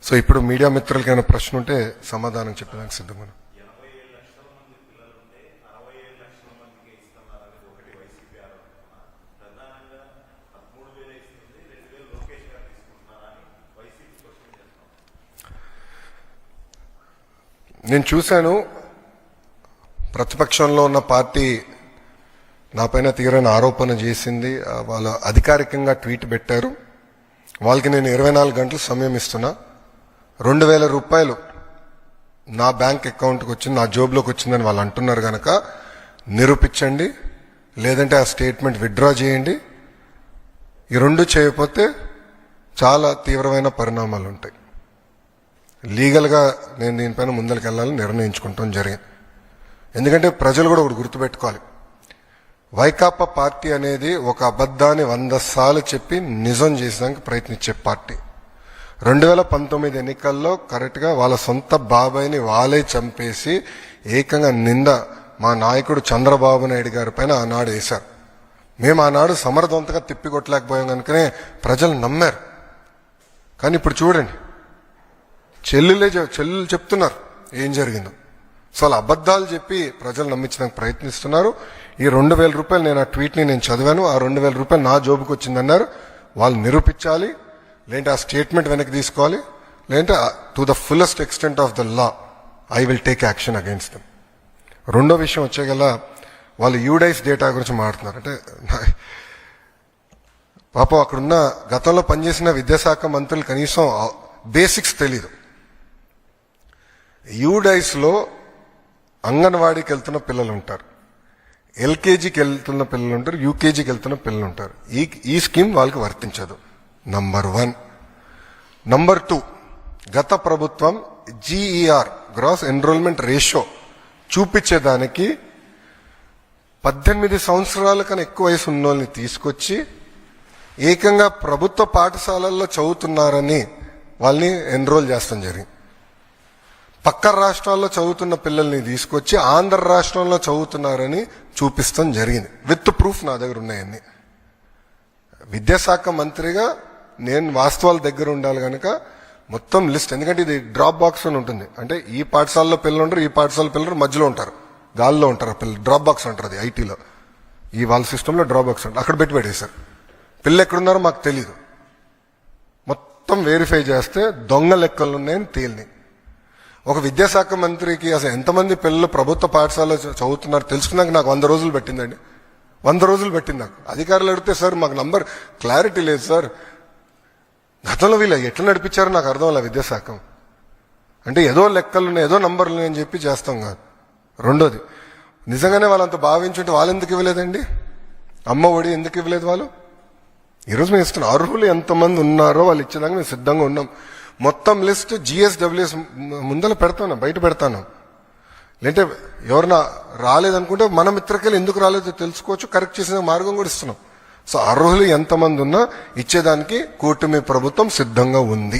So ఇప్పుడు media మిత్రులకి ఏమైనా ప్రశ్న ఉంటే సమాధానం చెప్పడానికి సిద్ధంగా. 87 లక్షల మంది పిల్లలు ఉంటే 67 లక్షల మందికి ఇస్తున్నారనేది ఒకటి వైసీపీ ఆరోపణ. ప్రధానంగా 13,000 ఇస్తుంది, 2,000 లోకేష్ గారు తీసుకుంటున్నారని వైసీపీ స్పష్టం చేస్తాం. నేను చూశాను, ప్రతిపక్షంలో ఉన్న పార్టీ నాపైన తీవ్రమైన ఆరోపణ చేసింది. వాళ్ళు అధికారికంగా ట్వీట్ పెట్టారు. వాళ్ళకి నేను 24 గంటలు సమయం ఇస్తున్నా. 2,000 రూపాయలు నా బ్యాంక్ అకౌంట్కి వచ్చింది, నా జోబులోకి వచ్చిందని వాళ్ళు అంటున్నారు కనుక నిరూపించండి, లేదంటే ఆ స్టేట్మెంట్ విత్డ్రా చేయండి. ఈ రెండు చేయకపోతే చాలా తీవ్రమైన పరిణామాలు ఉంటాయి. లీగల్గా నేను దీనిపైన ముందరికి వెళ్ళాలని నిర్ణయించుకుంటాం జరిగింది. ఎందుకంటే ప్రజలు కూడా ఒకటి గుర్తుపెట్టుకోవాలి, వైకాపా పార్టీ అనేది ఒక అబద్ధాన్ని 100 సార్లు చెప్పి నిజం చేసేదానికి ప్రయత్నించే పార్టీ. 2019 ఎన్నికల్లో కరెక్ట్గా వాళ్ళ సొంత బాబాయిని వాళ్ళే చంపేసి ఏకంగా నింద మా నాయకుడు చంద్రబాబు నాయుడు గారి పైన ఆనాడు వేశారు. మేము ఆనాడు సమర్థవంతంగా తిప్పికొట్టలేకపోయాం కనుకనే ప్రజలు నమ్మారు. కానీ ఇప్పుడు చూడండి, చెల్లెలు చెప్తున్నారు ఏం జరిగిందో. సో అలా అబద్ధాలు చెప్పి ప్రజలు నమ్మించడానికి ప్రయత్నిస్తున్నారు. ఈ 2,000 రూపాయలు నేను ఆ ట్వీట్ని నేను చదివాను, ఆ 2,000 రూపాయలు నా జోబుకి వచ్చిందన్నారు. వాళ్ళు నిరూపించాలి, లేదంటే ఆ స్టేట్మెంట్ వెనక్కి తీసుకోవాలి, లేదంటే to the fullest extent of the law I will take action against them. రెండో విషయం వచ్చేగల వాళ్ళు యూడైస్ డేటా గురించి మాట్లాడుతున్నారు. అంటే పాపం అక్కడున్న గతంలో పనిచేసిన విద్యాశాఖ మంత్రులు కనీసం బేసిక్స్ తెలీదు. యూడైస్లో అంగన్వాడీకి వెళ్తున్న పిల్లలు ఉంటారు, ఎల్కేజీకి వెళ్తున్న పిల్లలు ఉంటారు, యూకేజీకి వెళ్తున్న పిల్లలు ఉంటారు. ఈ స్కీమ్ వాళ్ళకి వర్తించదు. నంబర్ 1. నంబర్ 2, గత ప్రభుత్వం జీఈఆర్ గ్రాస్ ఎన్రోల్మెంట్ రేషియో చూపించేదానికి 18 సంవత్సరాల కన్నా ఎక్కువ వయసు ఉన్న వాళ్ళని తీసుకొచ్చి ఏకంగా ప్రభుత్వ పాఠశాలల్లో చదువుతున్నారని వాళ్ళని ఎన్రోల్ చేస్తాం జరిగింది. పక్క రాష్ట్రాల్లో చదువుతున్న పిల్లల్ని తీసుకొచ్చి ఆంధ్ర రాష్ట్రంలో చదువుతున్నారని చూపిస్తాం జరిగింది. విత్ ప్రూఫ్ నా దగ్గర ఉన్నాయన్నీ. విద్యాశాఖ మంత్రిగా నేను వాస్తవాల దగ్గర ఉండాలి కనుక మొత్తం లిస్ట్, ఎందుకంటే ఇది డ్రాప్ బాక్స్ అని ఉంటుంది. అంటే ఈ పాఠశాలలో పిల్లలు ఉంటారు, ఈ పాఠశాల పిల్లలు మధ్యలో ఉంటారు, గాల్లో ఉంటారు పిల్లలు. డ్రాప్ బాక్స్ అంటారు అది ఐటీలో, ఈ వాళ్ళ సిస్టంలో డ్రాప్ బాక్స్ అంటారు. అక్కడ పెట్టేశారు. పిల్లలు ఎక్కడున్నారో మాకు తెలీదు. మొత్తం వెరిఫై చేస్తే దొంగ లెక్కలు ఉన్నాయని తేలినాయి. ఒక విద్యాశాఖ మంత్రికి అసలు ఎంతమంది పిల్లలు ప్రభుత్వ పాఠశాలలో చదువుతున్నారు తెలుసుకున్నాక నాకు 100 రోజులు పెట్టిందండి. 100 రోజులు పెట్టింది నాకు. అధికారులు అడిగితే సార్ మాకు నంబర్ క్లారిటీ లేదు సార్, గతంలో వీళ్ళు ఎట్లా నడిపించారో నాకు అర్థం అలా విద్యాశాఖ. అంటే ఏదో లెక్కలు ఉన్నాయి, ఏదో నంబర్లు ఉన్నాయని చెప్పి చేస్తాం కాదు. రెండోది, నిజంగానే వాళ్ళంత భావించుంటే వాళ్ళు ఎందుకు ఇవ్వలేదండి? అమ్మ ఒడి ఎందుకు ఇవ్వలేదు వాళ్ళు? ఈరోజు మేము ఇస్తున్నాం. అర్హులు ఎంతమంది ఉన్నారో వాళ్ళు ఇచ్చేదాకా మేము సిద్ధంగా ఉన్నాం. మొత్తం లిస్ట్ GSWS ముందర పెడతాను, బయట పెడతాను. లేదంటే ఎవరన్నా రాలేదనుకుంటే మన మిత్రకెళ్ళి ఎందుకు రాలేదో తెలుసుకోవచ్చు, కరెక్ట్ చేసిన మార్గం కూడా ఇస్తున్నాం. సో అర్హులు ఎంతమంది ఉన్నా ఇచ్చేదానికి కూటమి ప్రభుత్వం సిద్ధంగా ఉంది.